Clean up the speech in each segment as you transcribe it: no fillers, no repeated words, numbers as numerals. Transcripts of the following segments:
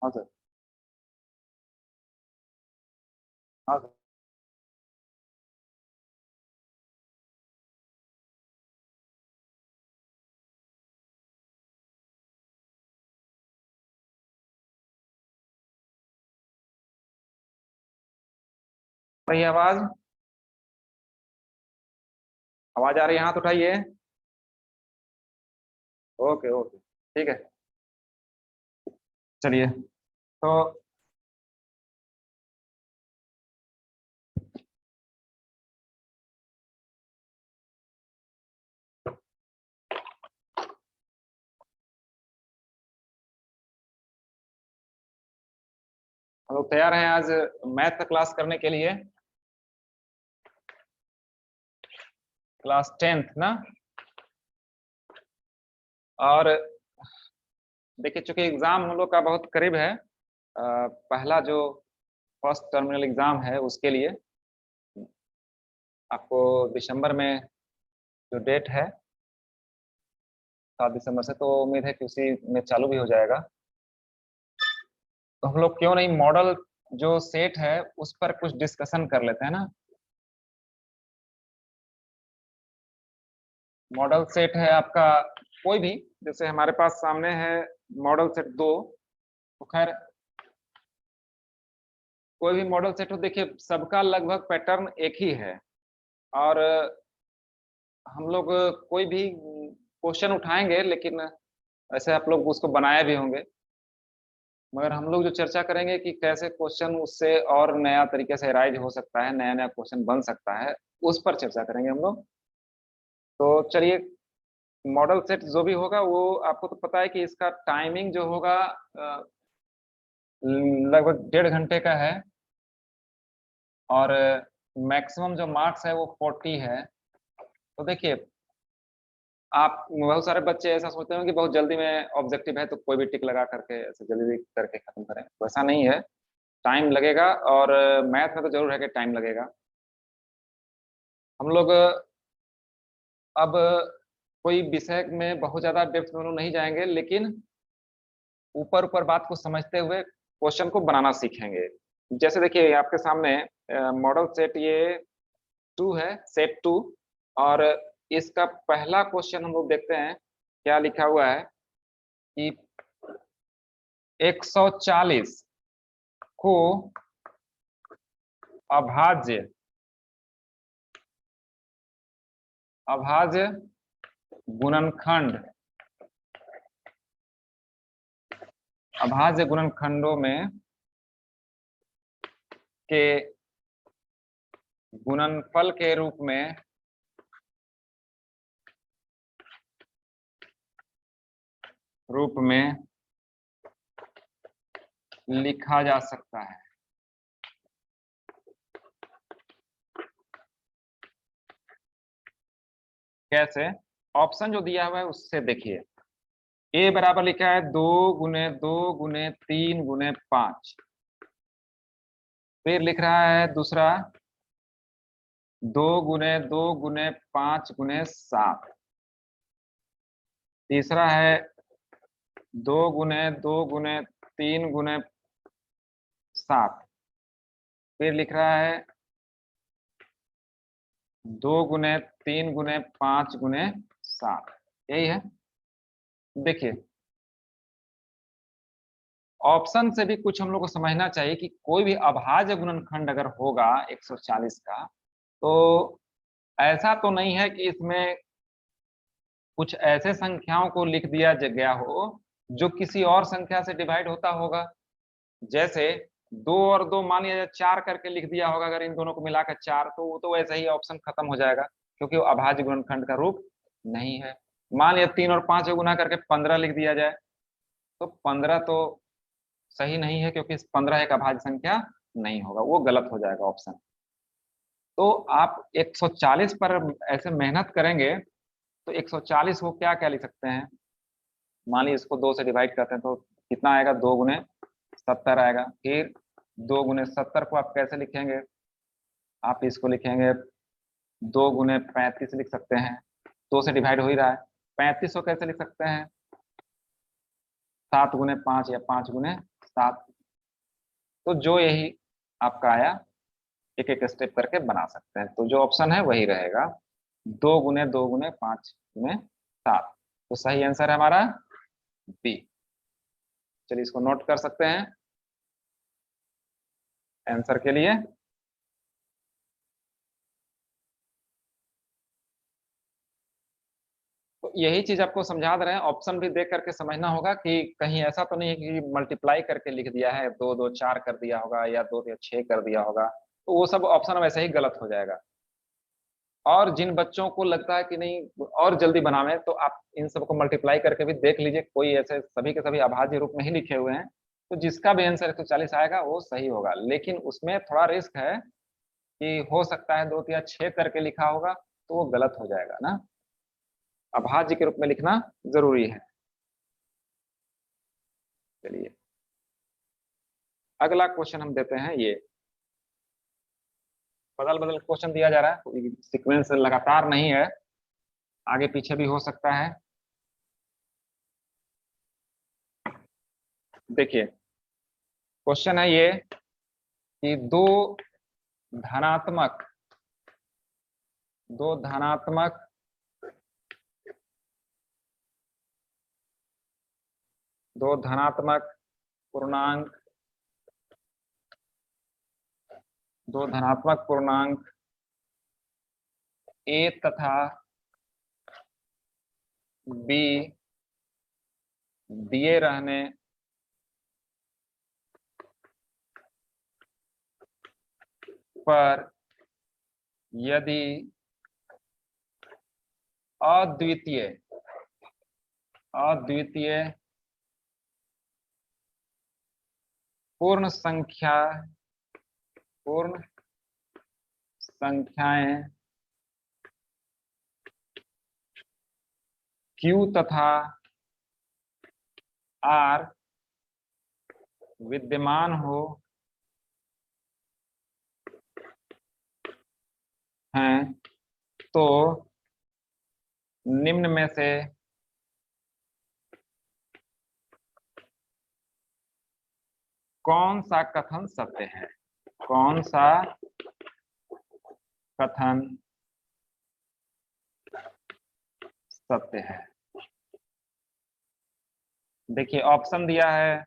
हाँ सर। हाँ सर। रही है आवाज? आवाज आ रही है? हाथ उठाइए। ओके ओके, ठीक है। चलिए तो हम लोग तैयार हैं आज मैथ का क्लास करने के लिए। क्लास 10th ना। और देखिए, चूंकि एग्जाम हम लोग का बहुत करीब है, पहला जो फर्स्ट टर्मिनल एग्जाम है उसके लिए आपको दिसंबर में जो डेट है 7 दिसंबर से, तो उम्मीद है कि उसी में चालू भी हो जाएगा। तो हम लोग क्यों नहीं मॉडल जो सेट है उस पर कुछ डिस्कशन कर लेते हैं ना। मॉडल सेट है आपका कोई भी, जैसे हमारे पास सामने है मॉडल सेट 2। तो खैर कोई भी मॉडल सेट हो, देखिए सबका लगभग पैटर्न एक ही है। और हम लोग कोई भी क्वेश्चन उठाएंगे, लेकिन ऐसे आप लोग उसको बनाए भी होंगे, मगर हम लोग जो चर्चा करेंगे कि कैसे क्वेश्चन उससे और नया तरीके से राइज हो सकता है, नया नया क्वेश्चन बन सकता है, उस पर चर्चा करेंगे हम लोग। तो चलिए, मॉडल सेट जो भी होगा वो आपको तो पता है कि इसका टाइमिंग जो होगा लगभग 1.5 घंटे का है। और मैक्सिमम जो मार्क्स है वो 40 है। तो देखिए, आप बहुत सारे बच्चे ऐसा सोचते हैं कि बहुत जल्दी में ऑब्जेक्टिव है तो कोई भी टिक लगा करके ऐसे जल्दी करके खत्म करें, तो ऐसा नहीं है। टाइम लगेगा, और मैथ में तो जरूर है कि टाइम लगेगा। हम लोग अब कोई विषय में बहुत ज्यादा डेप्थ में नहीं जाएंगे, लेकिन ऊपर ऊपर बात को समझते हुए क्वेश्चन को बनाना सीखेंगे। जैसे देखिए आपके सामने मॉडल सेट ये 2 है, सेट 2। और इसका पहला क्वेश्चन हम लोग देखते हैं क्या लिखा हुआ है कि 140 को अभाज्य अभाज्य गुणनखंड अभाज्य गुणनखंडों में के गुणनफल के रूप में लिखा जा सकता है। कैसे? ऑप्शन जो दिया हुआ है उससे देखिए। ए बराबर लिखा है 2 × 2 × 3 × 5। फिर लिख रहा है दूसरा 2 × 2 × 5 × 7। तीसरा है 2 × 2 × 3 × 7। फिर लिख रहा है 2 × 3 × 5 × 7। यही है। देखिए, ऑप्शन से भी कुछ हम लोग को समझना चाहिए कि कोई भी अभाज्य गुणनखंड अगर होगा 140 का, तो ऐसा तो नहीं है कि इसमें कुछ ऐसे संख्याओं को लिख दिया गया हो जो किसी और संख्या से डिवाइड होता होगा। जैसे 2 और 2 मान लिया जाए 4 करके लिख दिया होगा, अगर इन दोनों को मिलाकर 4, तो वो तो वैसे ही ऑप्शन खत्म हो जाएगा, क्योंकि वो अभाज्य गुणनखंड का रूप नहीं है। मान लिया 3 और 5 को गुना करके 15 लिख दिया जाए, तो 15 तो सही नहीं है, क्योंकि 15 एक अभाज्य संख्या नहीं होगा, वो गलत हो जाएगा ऑप्शन। तो आप 140 पर ऐसे मेहनत करेंगे तो 140 को क्या क्या लिख सकते हैं। मान लीजिए इसको 2 से डिवाइड करते हैं तो कितना आएगा, 2 × 70 आएगा। फिर 2 × 70 को आप कैसे लिखेंगे? आप इसको लिखेंगे 2 × 35 लिख सकते हैं, 2 से डिवाइड हो ही रहा है। 35 को कैसे लिख सकते हैं? 7 × 5 या 5 × 7। तो जो यही आपका आया, एक एक स्टेप करके बना सकते हैं। तो जो ऑप्शन है वही रहेगा, 2 गुने 2 गुने 5 गुने 7। तो सही आंसर है हमारा बी। चलिए इसको नोट कर सकते हैं आंसर के लिए। तो यही चीज आपको समझा दे रहे हैं, ऑप्शन भी देख करके समझना होगा कि कहीं ऐसा तो नहीं है कि मल्टीप्लाई करके लिख दिया है, 2 2 4 कर दिया होगा या 2 2 6 कर दिया होगा, तो वो सब ऑप्शन वैसे ही गलत हो जाएगा। और जिन बच्चों को लगता है कि नहीं और जल्दी बनावे, तो आप इन सबको मल्टीप्लाई करके भी देख लीजिए, कोई ऐसे सभी के सभी अभाज्य रूप में ही लिखे हुए हैं, तो जिसका भी आंसर 140 आएगा वो सही होगा। लेकिन उसमें थोड़ा रिस्क है कि हो सकता है 2 या 6 करके लिखा होगा, तो वो गलत हो जाएगा ना, अभाज्य के रूप में लिखना जरूरी है। चलिए अगला क्वेश्चन हम देते हैं, ये बदल बदल क्वेश्चन दिया जा रहा है, सीक्वेंस लगातार नहीं है, आगे पीछे भी हो सकता है। देखिए क्वेश्चन है ये कि धनात्मक दो धनात्मक दो धनात्मक पूर्णांक दो धनात्मक पूर्णांक ए तथा बी दिए रहने पर यदि अद्वितीय अद्वितीय पूर्ण संख्याएं Q तथा R विद्यमान हो हैं, तो निम्न में से कौन सा कथन सत्य है? कौन सा कथन सत्य है? देखिए ऑप्शन दिया है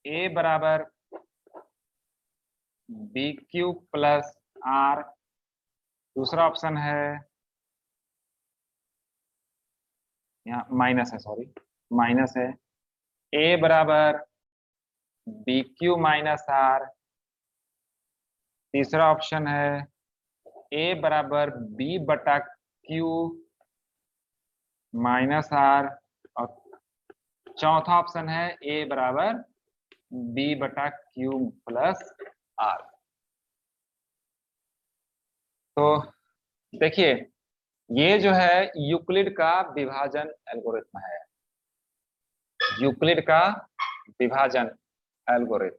ए बराबर बी क्यू प्लस आर, दूसरा ऑप्शन है यहाँ माइनस है, सॉरी माइनस है, ए बराबर बी क्यू माइनस आर, तीसरा ऑप्शन है ए बराबर बी बटा क्यू माइनस आर, और चौथा ऑप्शन है ए बराबर बी बटा क्यू प्लस आर। तो देखिए ये जो है यूक्लिड का विभाजन एल्गोरिथम है, यूक्लिड का विभाजन एल्गोरिथम।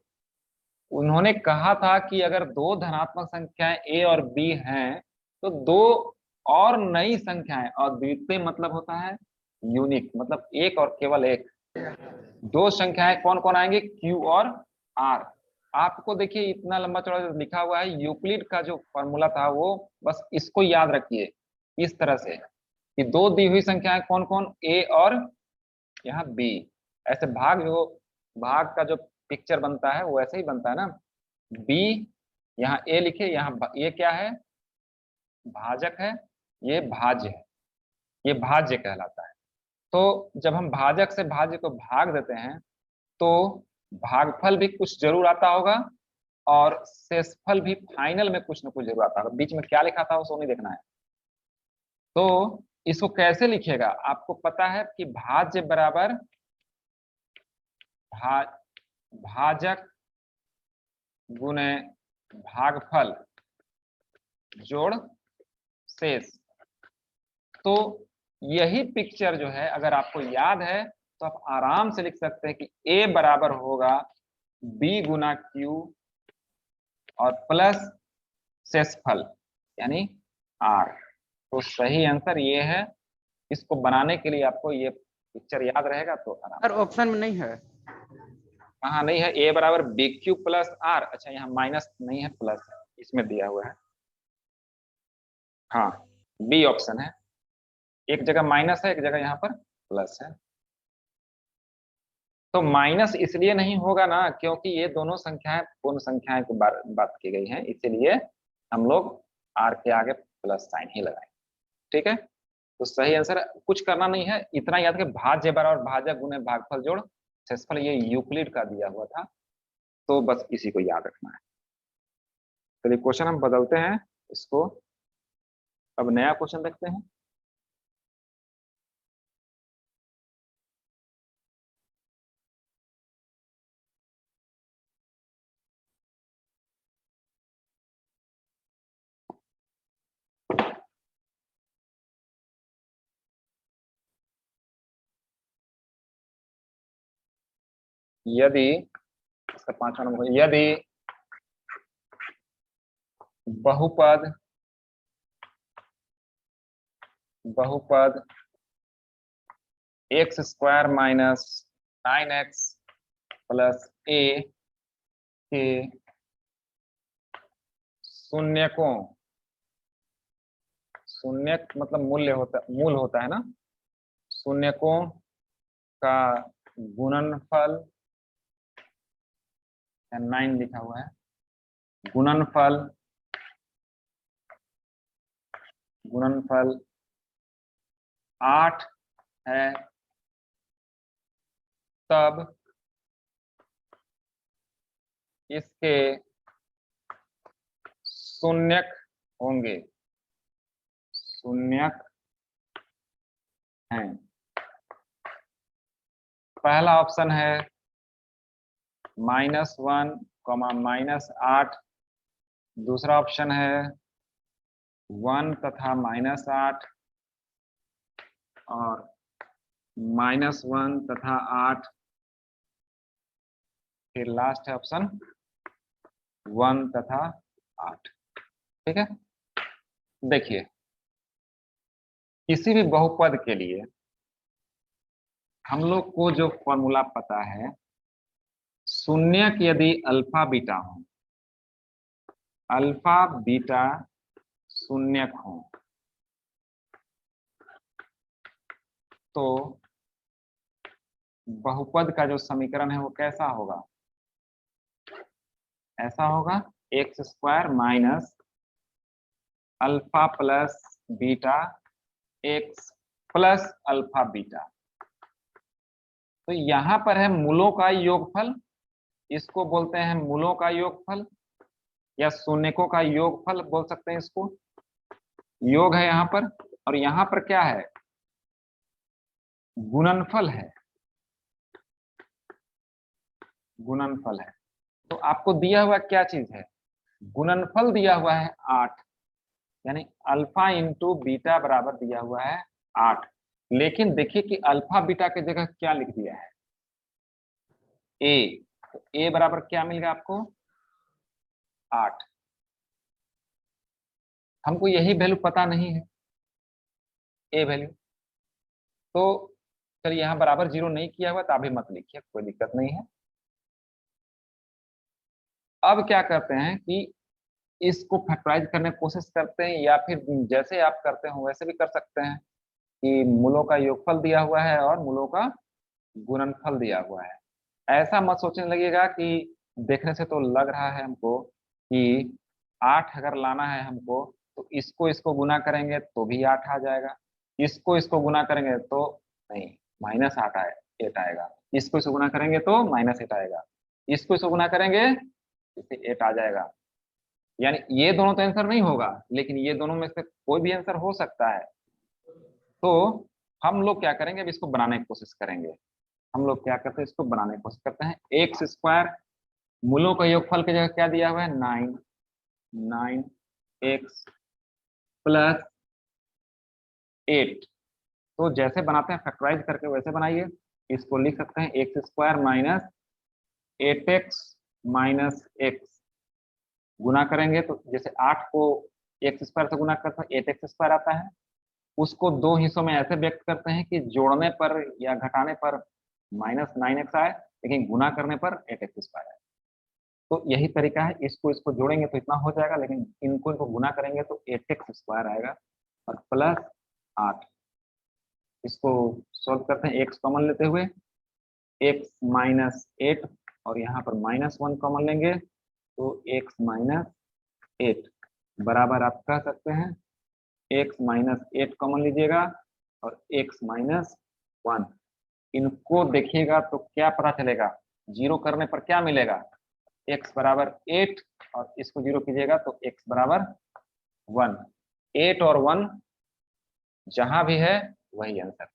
उन्होंने कहा था कि अगर दो धनात्मक संख्याएं ए और बी हैं, तो दो और नई संख्याएं, और द्वितीय मतलब होता है यूनिक, मतलब एक और केवल एक, दो संख्याएं कौन कौन आएंगे, क्यू और आर। आपको देखिए इतना लंबा चौड़ा जो लिखा हुआ है, यूक्लिड का जो फॉर्मूला था वो बस इसको याद रखिए इस तरह से कि दो दी हुई संख्याएं कौन कौन, ए और यहाँ बी, ऐसे भाग का जो पिक्चर बनता है वो ऐसे ही बनता है ना, बी यहाँ ए लिखे, यहाँ ये क्या है, भाजक है, ये भाज्य है, ये भाज्य कहलाता है। तो जब हम भाजक से भाज्य को भाग देते हैं तो भागफल भी कुछ जरूर आता होगा, और शेषफल भी फाइनल में कुछ ना कुछ जरूर आता होगा। बीच में क्या लिखा था उसको नहीं देखना है। तो इसको कैसे लिखेगा, आपको पता है कि भाज्य बराबर भाजक गुने भागफल जोड़ शेष। तो यही पिक्चर जो है अगर आपको याद है तो आप आराम से लिख सकते हैं कि ए बराबर होगा बी गुना क्यू और प्लस शेषफल यानी आर। तो सही आंसर ये है। इसको बनाने के लिए आपको ये पिक्चर याद रहेगा तो आराम। सर ऑप्शन में नहीं है। हाँ नहीं है, ए बराबर बी क्यू प्लस आर। अच्छा यहाँ माइनस नहीं है, प्लस है, इसमें दिया हुआ है। हाँ, बी ऑप्शन है। एक जगह माइनस है, एक जगह यहाँ पर प्लस है। तो माइनस इसलिए नहीं होगा ना, क्योंकि ये दोनों संख्याएं पूर्ण संख्याएं की बात की गई है, इसीलिए हम लोग आर के आगे प्लस साइन ही लगाएंगे। ठीक है, तो सही आंसर, कुछ करना नहीं है, इतना याद कि भाज्य बराबर भाजक गुणे भागफल जोड़ शेषफल, ये यूक्लिड का दिया हुआ था, तो बस इसी को याद रखना है। चलिए क्वेश्चन हम बदलते हैं इसको, अब नया क्वेश्चन देखते हैं। यदि इसका 5वां नंबर, यदि बहुपद बहुपद x square minus 9x plus a के शून्यकों, शून्यक मतलब मूल्य होता, मूल होता है ना, शून्यकों का गुणनफल, 9 लिखा हुआ है, गुणनफल गुणनफल 8 है, तब इसके शून्यक होंगे, शून्यक हैं। पहला ऑप्शन है -1, -8, दूसरा ऑप्शन है 1 तथा -8, और -1 तथा 8, फिर लास्ट है ऑप्शन 1 तथा 8। ठीक है, देखिए किसी भी बहुपद के लिए हम लोग को जो फॉर्मूला पता है, शून्यक यदि अल्फा बीटा हो, अल्फा बीटा शून्यक हो, तो बहुपद का जो समीकरण है वो कैसा होगा, ऐसा होगा x square minus alpha plus beta x plus alpha beta. तो यहां पर है मूलों का योगफल, इसको बोलते हैं मूलों का योगफल, या शून्यकों का योगफल बोल सकते हैं इसको, योग है यहाँ पर, और यहाँ पर क्या है, गुणनफल है, गुणनफल है। तो आपको दिया हुआ क्या चीज है, गुणनफल दिया हुआ है 8, यानी अल्फा इंटू बीटा बराबर दिया हुआ है 8। लेकिन देखिए कि अल्फा बीटा की जगह क्या लिख दिया है, ए। तो ए बराबर क्या मिल गया आपको, 8। हमको यही वैल्यू पता नहीं है, ए वैल्यू। तो चलिए यहाँ बराबर 0 नहीं किया हुआ तो अभी मत लिखिए, कोई दिक्कत नहीं है। अब क्या करते हैं कि इसको फैक्टराइज करने की कोशिश करते हैं, या फिर जैसे आप करते हो वैसे भी कर सकते हैं कि मूलों का योगफल दिया हुआ है और मूलों का गुणनफल दिया हुआ है। ऐसा मत सोचने लगेगा कि देखने से तो लग रहा है हमको कि 8 अगर लाना है हमको, तो इसको इसको गुना करेंगे तो भी 8 आ जाएगा, इसको गुना करेंगे तो नहीं, -8 आए, 8 आएगा, इसको गुना करेंगे तो -8 आएगा, इसको गुना करेंगे इससे 8 आ जाएगा। यानी ये दोनों तो आंसर नहीं होगा, लेकिन ये दोनों में से कोई भी आंसर हो सकता है। तो हम लोग क्या करेंगे, अब इसको बनाने की कोशिश करेंगे। हम लोग क्या करते हैं, इसको बनाने की कोशिश करते हैं। एक्स स्क्वायर मूलों का योगफल की जगह क्या दिया हुआ है, 9, 9x प्लस 8। तो जैसे बनाते हैं फैक्टराइज करके वैसे बनाइए। इसको लिख सकते हैं x square minus 8x minus x, गुना करेंगे तो जैसे 8 को एक्स स्क्वायर से गुना करते हैं 8x स्क्वायर आता है। उसको दो हिस्सों में ऐसे व्यक्त करते हैं कि जोड़ने पर या घटाने पर -9x आए, लेकिन गुना करने पर 8x स्क्वायर आएगा। तो यही तरीका है, इसको जोड़ेंगे तो इतना हो जाएगा, लेकिन इनको गुना करेंगे तो 8x स्क्वायर आएगा और प्लस 8। इसको सॉल्व करते हैं, x कॉमन लेते हुए, x माइनस 8 और यहाँ पर -1 कॉमन लेंगे तो x माइनस 8 बराबर आप कह सकते हैं x माइनस 8 कॉमन लीजिएगा और x माइनस 1। इनको देखिएगा तो क्या पता चलेगा, जीरो करने पर क्या मिलेगा, x बराबर 8 और इसको जीरो कीजिएगा तो x बराबर 1। 8 और 1 जहां भी है वही आंसर।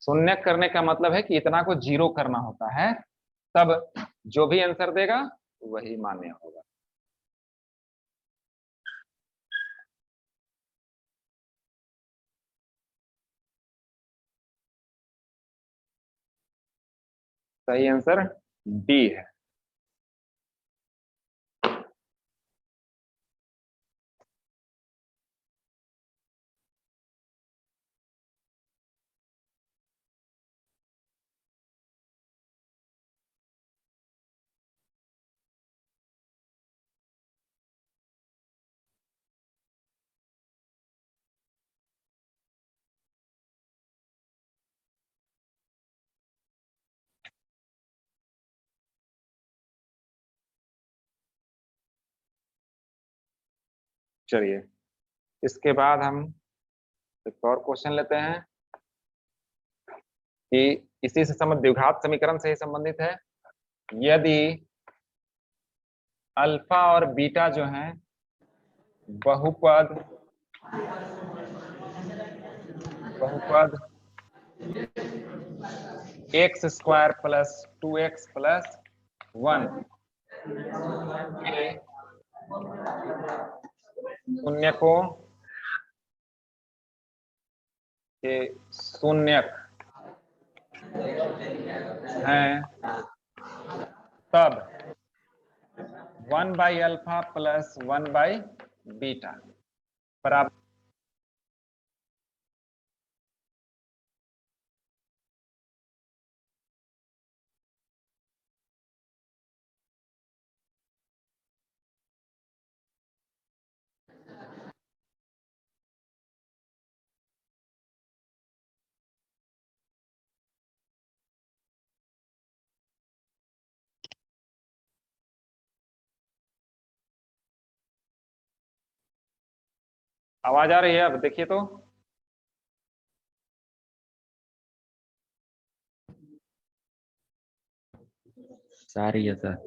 शून्य करने का मतलब है कि इतना को जीरो करना होता है, तब जो भी आंसर देगा वही मान्य होगा। सही आंसर डी है। चलिए, इसके बाद हम एक और क्वेश्चन लेते हैं कि इसी से संबंधित द्विघात समीकरण से ही संबंधित है। यदि अल्फा और बीटा जो हैं बहुपद x square plus 2x plus 1 के शून्यक हैं, तब 1 by alpha plus 1 by beta बराबर आवाज आ रही है? अब देखिए तो आ रही है सर।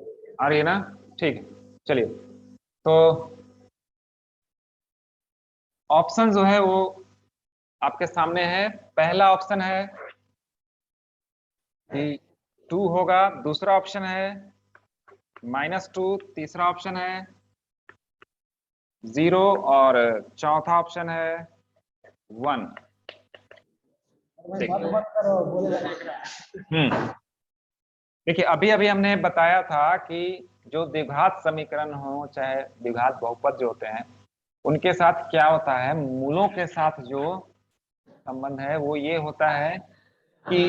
आ रही है ना? ठीक है, चलिए। तो ऑप्शन जो है वो आपके सामने है। पहला ऑप्शन है कि 2 होगा, दूसरा ऑप्शन है -2, तीसरा ऑप्शन है 0 और चौथा ऑप्शन है 1। देखिए, अभी अभी हमने बताया था कि जो द्विघात समीकरण हो चाहे द्विघात बहुपद जो होते हैं, उनके साथ क्या होता है, मूलों के साथ जो संबंध है वो ये होता है कि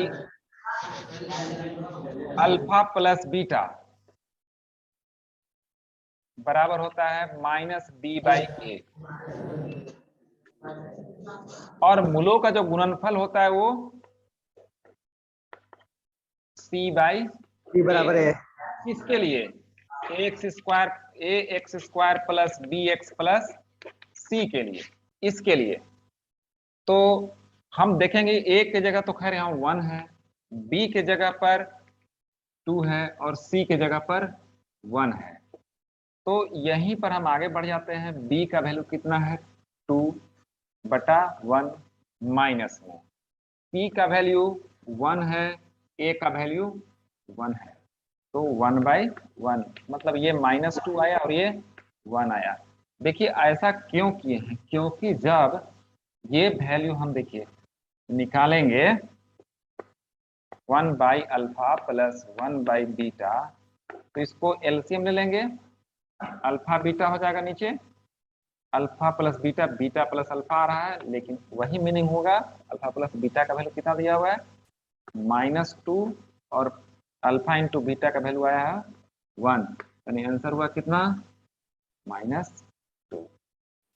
अल्फा प्लस बीटा बराबर होता है -b/a और मूलों का जो गुणनफल होता है वो c/a बराबर है। किसके लिए, ax square plus bx plus c के लिए, इसके लिए। तो हम देखेंगे a के जगह तो खैर यहाँ 1 है, b के जगह पर 2 है और c के जगह पर 1 है। तो यहीं पर हम आगे बढ़ जाते हैं। b का वैल्यू कितना है, 2/1 माइनस में p का वैल्यू 1 है, a का वैल्यू 1 है, तो 1/1 मतलब ये -2 आया और ये 1 आया। देखिए ऐसा क्यों किए हैं, क्योंकि जब ये वैल्यू हम देखिए निकालेंगे 1/अल्फा प्लस 1/बीटा, तो इसको एलसीएम ले लेंगे, अल्फा बीटा हो जाएगा नीचे alpha plus beta, beta plus alpha आ रहा है, लेकिन वही मीनिंग होगा। अल्फा प्लस बीटा का वैल्यू कितना दिया हुआ है, -2, और अल्फा इंटू बीटा का वैल्यू आया है 1, यानी आंसर हुआ कितना, -2।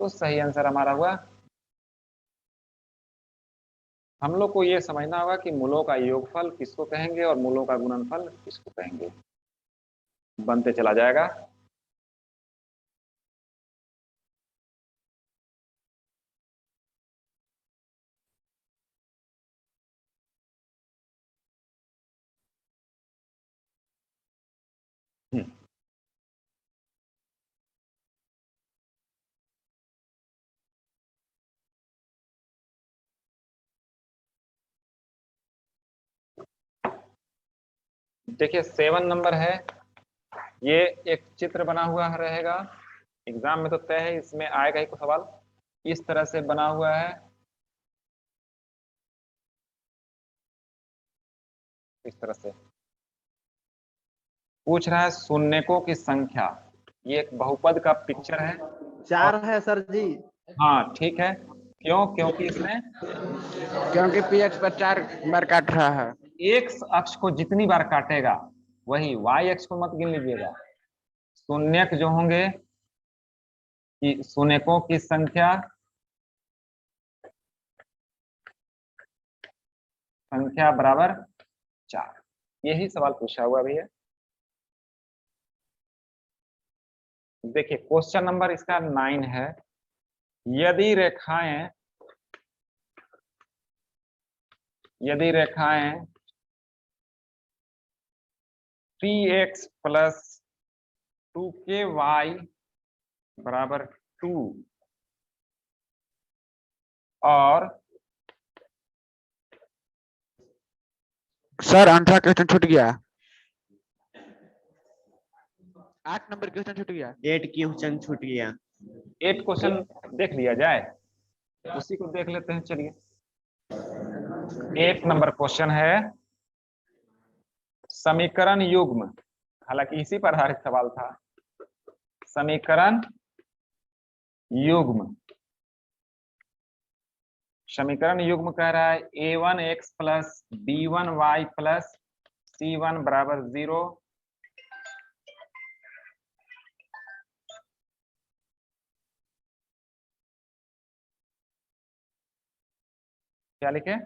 तो सही आंसर हमारा हुआ। हम लोग को ये समझना होगा कि मूलों का योगफल किसको कहेंगे और मूलों का गुणनफल किसको कहेंगे। बनते चला जाएगा। देखिए 7 नंबर है, ये एक चित्र बना हुआ रहेगा, एग्जाम में तो तय है इसमें आएगा ही कोई सवाल। इस तरह से बना हुआ है, इस तरह से पूछ रहा है शून्यकों की संख्या। ये एक बहुपद का पिक्चर है। 4 है सर जी। हाँ ठीक है, क्यों, क्योंकि इसमें क्योंकि px पर 4 बार काट रहा है। एक्स अक्ष को जितनी बार काटेगा वही, वाई अक्ष को मत गिन लीजिएगा। शून्यक जो होंगे कि शून्यकों की संख्या, संख्या बराबर 4, यही सवाल पूछा हुआ भी है। देखिए क्वेश्चन नंबर इसका 9 है। यदि रेखाएं, यदि रेखाएं 3x प्लस 2ky बराबर 2 और सर 8 क्वेश्चन छूट गया। 8 नंबर क्वेश्चन छूट गया। 8 क्वेश्चन छूट गया। 8 क्वेश्चन देख लिया जाए, उसी को देख लेते हैं। चलिए 1 नंबर क्वेश्चन है, समीकरण युग्म, हालांकि इसी पर आधारित सवाल था। समीकरण युग्म, समीकरण युग्म कह रहा है a1x plus b1y plus c1 बराबर 0, क्या लिखे,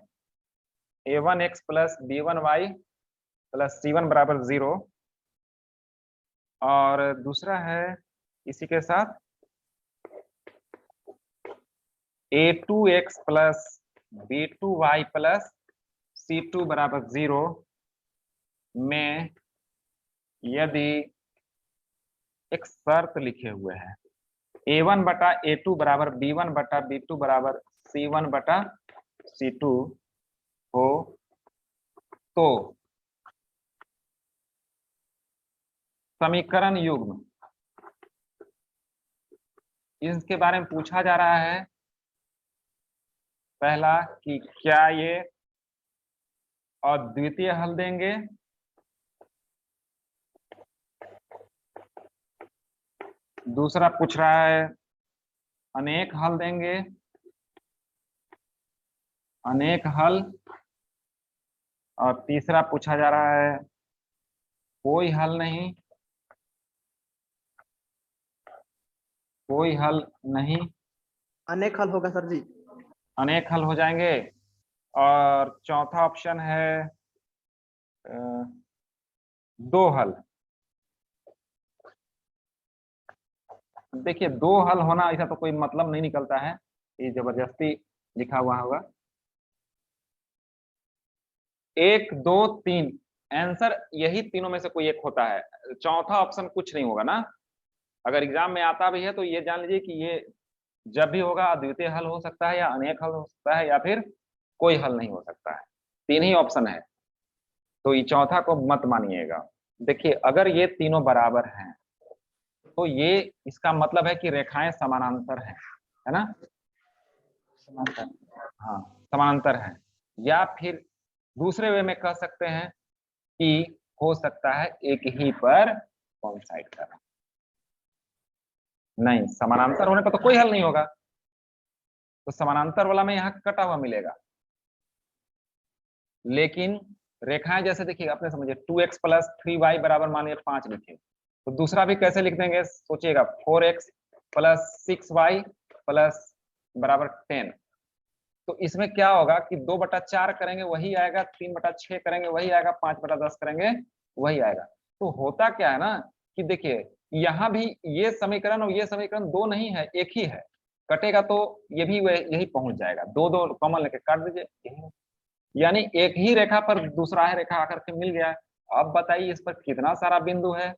a1x plus b1y plus c1 बराबर 0, और दूसरा है इसी के साथ a2x plus b2y plus c2 बराबर 0 में यदि एक शर्त लिखे हुए हैं a1 बटा a2 बराबर b1 बटा b2 बराबर c1 बटा c2 हो, तो समीकरण युग्म, इसके बारे में पूछा जा रहा है। पहला कि क्या ये अद्वितीय हल देंगे, दूसरा पूछ रहा है अनेक हल देंगे, अनेक हल, और तीसरा पूछा जा रहा है कोई हल नहीं, कोई हल नहीं। अनेक हल होगा सर जी। अनेक हल हो जाएंगे। और चौथा ऑप्शन है दो हल। देखिए दो हल होना ऐसा तो कोई मतलब नहीं निकलता है, ये जबरदस्ती लिखा हुआ होगा। 1 2 3 आंसर यही तीनों में से कोई एक होता है, चौथा ऑप्शन कुछ नहीं होगा ना। अगर एग्जाम में आता भी है तो ये जान लीजिए कि ये जब भी होगा अद्वितीय हल हो सकता है, या अनेक हल हो सकता है, या फिर कोई हल नहीं हो सकता है। तीन ही ऑप्शन है, तो ये चौथा को मत मानिएगा। देखिए अगर ये तीनों बराबर हैं तो ये इसका मतलब है कि रेखाएं समानांतर हैं, है ना, समांतर, हाँ समानांतर है। या फिर दूसरे वे में कह सकते हैं कि हो सकता है एक ही पर कॉइंसाइड कर, नहीं, समानांतर होने पर तो कोई हल नहीं होगा, तो समानांतर वाला में यहाँ कटा हुआ मिलेगा। लेकिन रेखाएं जैसे देखिए अपने समझिए 2x प्लस 3y बराबर मान लीजिए 5 लिखे, तो दूसरा भी कैसे लिख देंगे सोचिएगा, 4x प्लस 6y प्लस बराबर 10। तो इसमें क्या होगा कि 2/4 करेंगे वही आएगा, 3/6 करेंगे वही आएगा, 5/10 करेंगे वही आएगा। तो होता क्या है ना कि देखिए यहाँ भी ये समीकरण और ये समीकरण दो नहीं है, एक ही है। कटेगा तो ये भी यही पहुंच जाएगा, दो दो कॉमन लेके काट दीजिए, यही है। यानी एक ही रेखा पर दूसरा है रेखा आकर के मिल गया। अब बताइए इस पर कितना सारा बिंदु है,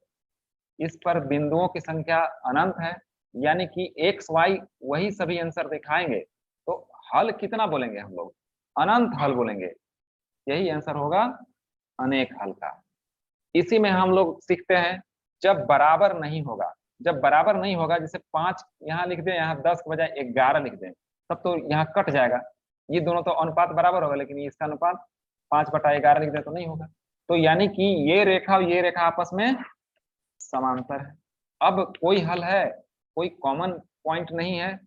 इस पर बिंदुओं की संख्या अनंत है, यानी कि एक्स वाई वही सभी आंसर दिखाएंगे। तो हल कितना बोलेंगे हम लोग, अनंत हल बोलेंगे, यही आंसर होगा अनेक हल का। इसी में हम लोग सीखते हैं जब बराबर नहीं होगा, जब बराबर नहीं होगा जैसे 5 यहाँ लिख दें, यहाँ 10 के बजाय 11 लिख दें, तब तो यहाँ कट जाएगा। ये दोनों तो अनुपात बराबर होगा, लेकिन इसका अनुपात 5/11 लिख दें तो नहीं होगा। तो यानी कि ये रेखा और ये रेखा आपस में समांतर है। अब कोई हल है, कोई कॉमन पॉइंट नहीं है,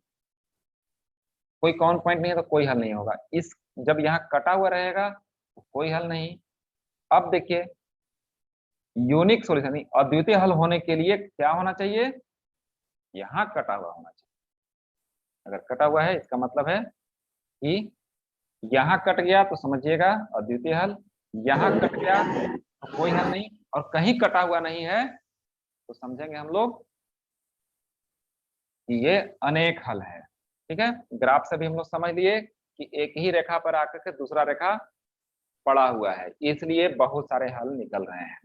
कोई कॉमन पॉइंट नहीं है तो कोई हल नहीं होगा। इस जब यहाँ कटा हुआ रहेगा तो कोई हल नहीं। अब देखिए यूनिक सॉल्यूशन, अद्वितीय हल होने के लिए क्या होना चाहिए, यहाँ कटा हुआ होना चाहिए। अगर कटा हुआ है इसका मतलब है कि यहाँ कट गया तो समझिएगा अद्वितीय हल, यहाँ कट गया तो कोई हल नहीं, और कहीं कटा हुआ नहीं है तो समझेंगे हम लोग कि ये अनेक हल है। ठीक है, ग्राफ से भी हम लोग समझ लिए कि एक ही रेखा पर आकर के दूसरा रेखा पड़ा हुआ है, इसलिए बहुत सारे हल निकल रहे हैं।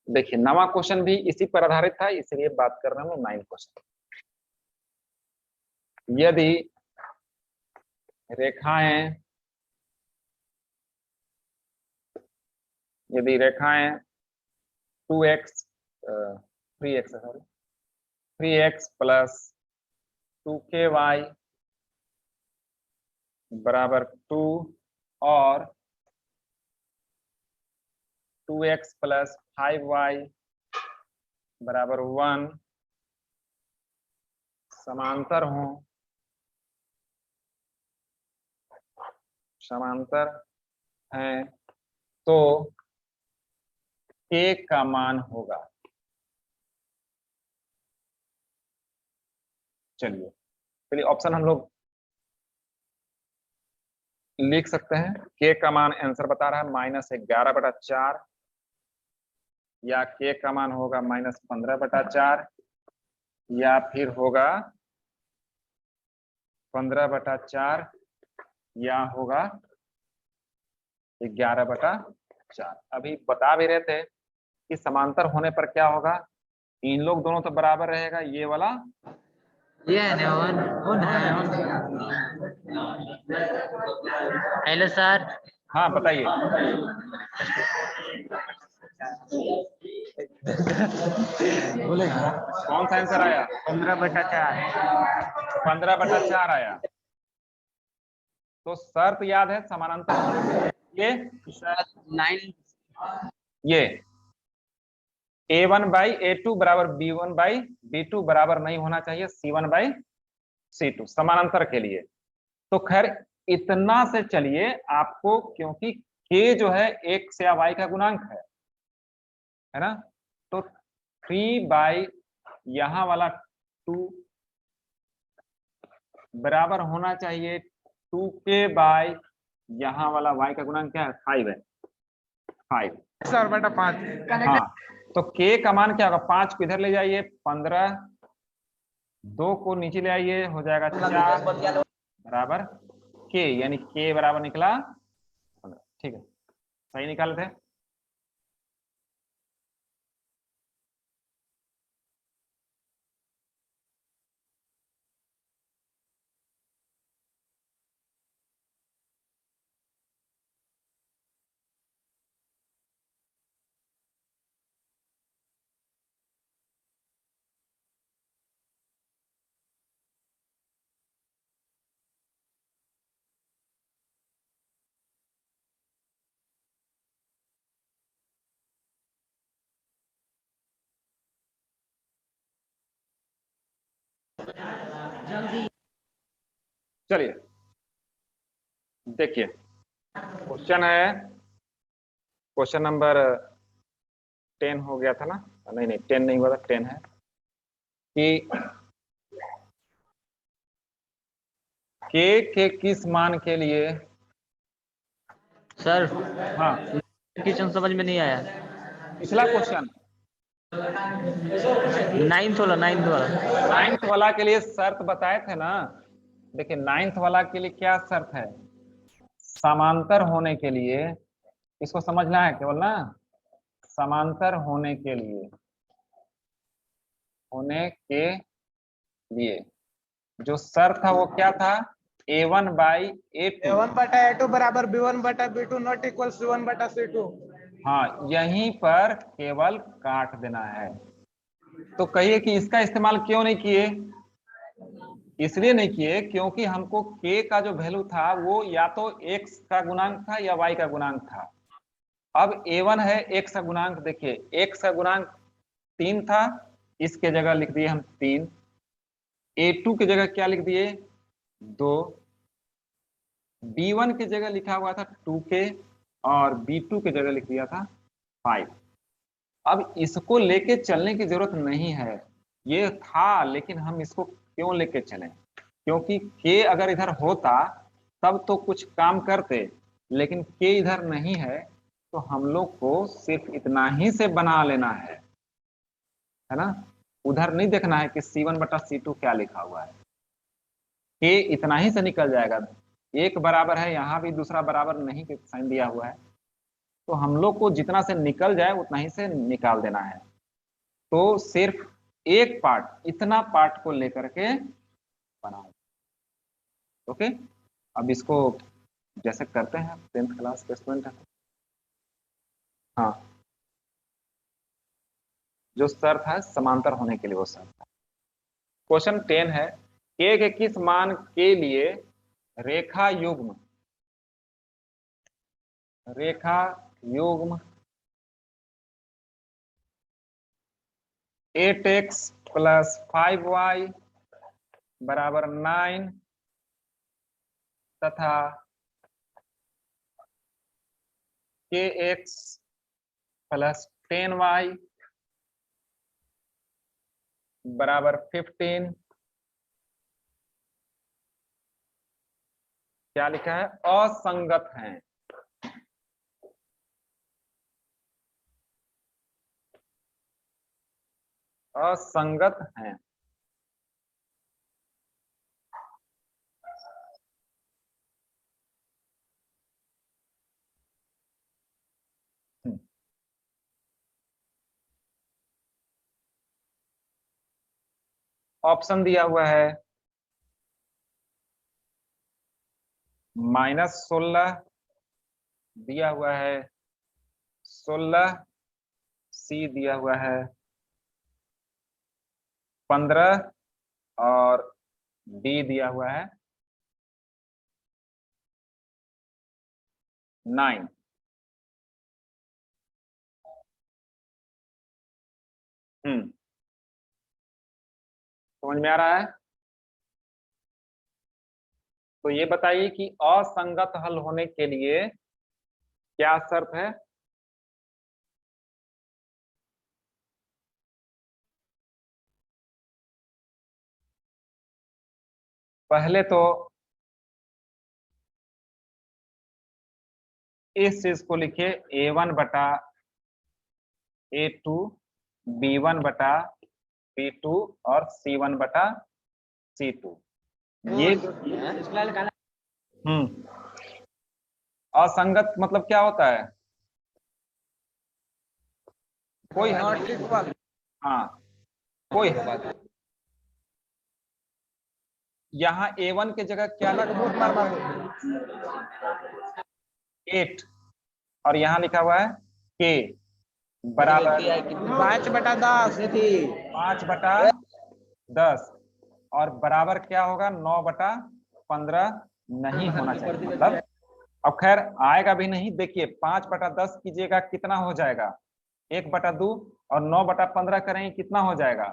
देखिए नवा क्वेश्चन भी इसी पर आधारित था, इसलिए बात कर रहे हैं 9 क्वेश्चन। यदि रेखाएं यदि रेखाएं 2x 3x sorry 3x plus 2ky बराबर 2 और 2x प्लस 5y बराबर 1 समांतर हों, समांतर हैं, तो k का मान होगा। चलिए ऑप्शन हम लोग लिख सकते हैं। k का मान आंसर बता रहा है -11/4, या k का मान होगा -15/4, या फिर होगा 15/4, या होगा 11/4। अभी बता भी रहे थे कि समांतर होने पर क्या होगा, इन लोग दोनों तो बराबर रहेगा, ये वाला ये है ना ऑन है। Hello sir. हाँ बताइए। कौन सा आंसर आया? 15/4। 15/4 आया। तो शर्त याद है समानांतर, ये 9 ये a1/a2 बराबर b1/b2 बराबर नहीं होना चाहिए c1/c2 समानांतर के लिए। तो खैर इतना से चलिए आपको, क्योंकि k जो है x या y का गुणांक है ना, तो 3 यहाँ वाला 2 बराबर होना चाहिए 2k यहाँ वाला y का गुणांक क्या है, 5 है, 5 सर/5। हाँ। तो k का मान क्या होगा, 5 को इधर ले जाइए 15, 2 को नीचे ले आइए हो जाएगा 4 बराबर k, यानी k बराबर निकला 15। ठीक है, सही निकाले थे। चलिए देखिए, क्वेश्चन है, क्वेश्चन नंबर 10 हो गया था ना, नहीं नहीं 10 नहीं हुआ था, 10 है कि के किस मान के लिए। सर हाँ क्वेश्चन समझ में नहीं आया। पिछला क्वेश्चन 9th वाला 9th वाला। 9th वाला के लिए शर्त बताए थे ना। देखिए 9th वाला के लिए क्या शर्त है, समांतर होने के लिए, इसको समझना है केवल ना, समांतर होने के लिए, होने के लिए जो शर्त था वो क्या था, A1/A2। A1/A2 बराबर B1/B2 नॉट इक्वल C1/C2। हाँ यहीं पर केवल काट देना है। तो कहिए कि इसका इस्तेमाल क्यों नहीं किए, इसलिए नहीं किए क्योंकि हमको k का जो वैल्यू था वो या तो x का गुणांक था या y का गुणांक था। अब A1 है x का गुणांक, देखिए x का गुणांक 3 था, इसके जगह लिख दिए हम 3। A2 की जगह क्या लिख दिए 2। B1 की जगह लिखा हुआ था 2k और B2 की जगह लिख दिया था 5। अब इसको लेके चलने की जरूरत नहीं है, ये था लेकिन हम इसको क्यों लेके चले, क्योंकि k अगर इधर होता तब तो कुछ काम करते, लेकिन k इधर नहीं है तो हम लोग को सिर्फ इतना ही से बना लेना है ना, उधर नहीं देखना है कि C1/C2 क्या लिखा हुआ है, k इतना ही से निकल जाएगा। एक बराबर है, यहाँ भी दूसरा बराबर नहीं के साइन दिया हुआ है, तो हम लोग को जितना से निकल जाए उतना ही से निकाल देना है। तो सिर्फ एक पार्ट, इतना पार्ट को लेकर के बनाओ। ओके, अब इसको जैसे करते हैं 10th क्लास के स्टूडेंट है। हाँ जो शर्त है समांतर होने के लिए वो शर्त है। क्वेश्चन 10 है, के किस मान के लिए रेखा युग्म, रेखा युग्म 8x + 5y बराबर 9 तथा kx + 10y बराबर 15 क्या लिखा है, असंगत हैं। असंगत हैं। ऑप्शन दिया हुआ है -16 दिया हुआ है, 16 सी दिया हुआ है, 15 और डी दिया हुआ है 9। समझ में आ रहा है। तो ये बताइए कि असंगत हल होने के लिए क्या शर्त है। पहले तो इस चीज को लिखिए A1/A2 B1/B2 और C1/C2। ये असंगत मतलब क्या होता है, कोई नॉट इक्वल। हाँ कोई यहाँ A1 की जगह क्या लिखा हुआ है 8 और यहाँ लिखा हुआ है K बराबर 5/10। 5/10 और बराबर क्या होगा 9/15 नहीं होना चाहिए, मतलब अब खैर आएगा भी नहीं। देखिए 5/10 कीजिएगा कितना हो जाएगा 1/2 और 9/15 करेंगे कितना हो जाएगा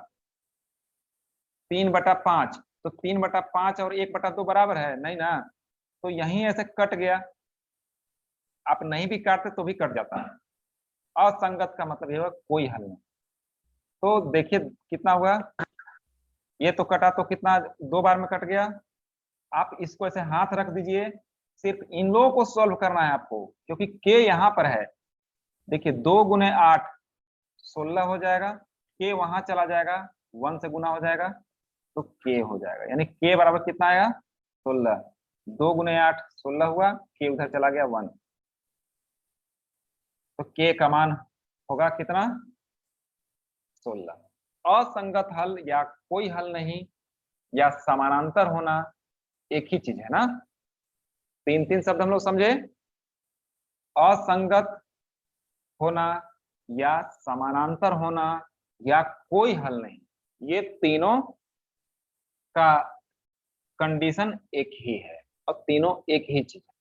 3/5। तो 3/5 और 1/2 बराबर है नहीं ना, तो यहीं ऐसे कट गया, आप नहीं भी काटते तो भी कट जाता है। असंगत का मतलब ये हुआ कोई हल नहीं। तो देखिए कितना हुआ, ये तो कटा तो कितना 2 बार में कट गया। आप इसको ऐसे हाथ रख दीजिए, सिर्फ इन लोगों को सॉल्व करना है आपको, क्योंकि के यहाँ पर है। देखिए 2 गुने 8 16 हो जाएगा, के वहां चला जाएगा, 1 से गुना हो जाएगा तो के हो जाएगा, यानी के बराबर कितना आएगा 16। 2 गुने 8 16 हुआ, के उधर चला गया 1, तो के का मान होगा कितना 16। असंगत हल या कोई हल नहीं या समानांतर होना एक ही चीज है ना। 3 शब्द हम लोग समझे, असंगत होना या समानांतर होना या कोई हल नहीं, ये तीनों का कंडीशन एक ही है और तीनों एक ही चीज है।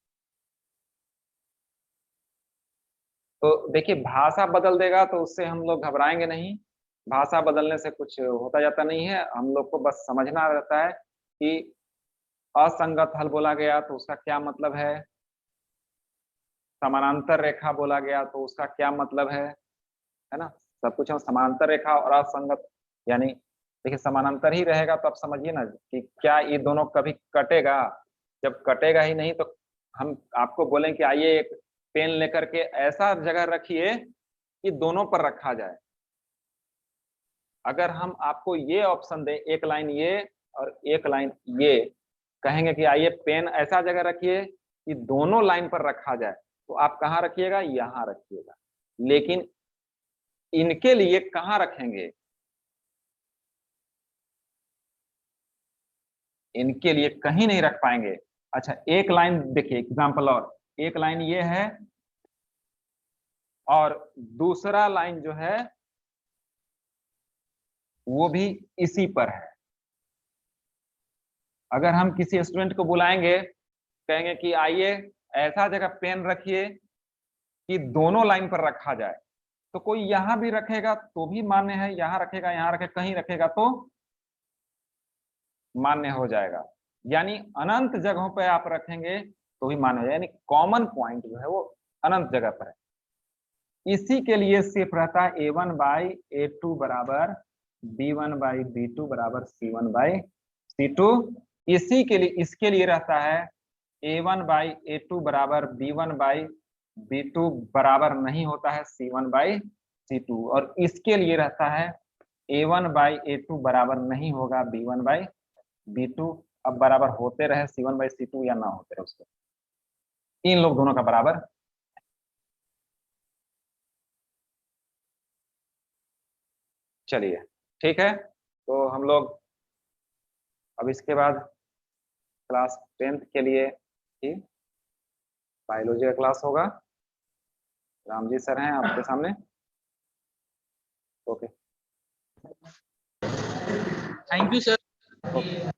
तो देखिए भाषा बदल देगा तो उससे हम लोग घबराएंगे नहीं, भाषा बदलने से कुछ होता जाता नहीं है। हम लोग को बस समझना रहता है कि असंगत हल बोला गया तो उसका क्या मतलब है, समानांतर रेखा बोला गया तो उसका क्या मतलब है ना। सब कुछ हम समानांतर रेखा और असंगत, यानी देखिए समानांतर ही रहेगा तो आप समझिए ना कि क्या ये दोनों कभी कटेगा। जब कटेगा ही नहीं तो हम आपको बोलें कि आइए एक पेन लेकर के ऐसा जगह रखिए कि दोनों पर रखा जाए। अगर हम आपको ये ऑप्शन दें, एक लाइन ये और एक लाइन ये, कहेंगे कि आइए पेन ऐसा जगह रखिए कि दोनों लाइन पर रखा जाए, तो आप कहाँ रखिएगा, यहाँ रखिएगा। लेकिन इनके लिए कहाँ रखेंगे, इनके लिए कहीं नहीं रख पाएंगे। अच्छा एक लाइन देखिए एग्जांपल, और एक लाइन ये है और दूसरा लाइन जो है वो भी इसी पर है। अगर हम किसी स्टूडेंट को बुलाएंगे, कहेंगे कि आइए ऐसा जगह पेन रखिए कि दोनों लाइन पर रखा जाए, तो कोई यहां भी रखेगा तो भी मान्य है, यहां रखेगा यहां रखेगा कहीं रखेगा तो मान्य हो जाएगा। यानी अनंत जगहों पर आप रखेंगे तो भी मान्य हो जाएगा, यानी कॉमन पॉइंट जो है वो अनंत जगह पर है। इसी के लिए सिर्फ रहता है a1/a2 बराबर b1/b2 बराबर c1/c2। इसी के लिए, इसके लिए रहता है a1/a2 बराबर b1/b2 बराबर नहीं होता है c1/c2, और इसके लिए रहता है a1/a2 बराबर नहीं होगा b1/b2। अब बराबर होते रहे c1/c2 या ना होते रहे उसको, इन लोग दोनों का बराबर। चलिए ठीक है, तो हम लोग अब इसके बाद क्लास 10th के लिए ही बायोलॉजी का क्लास होगा। राम जी सर हैं आपके सामने। Okay thank you sir. Okay.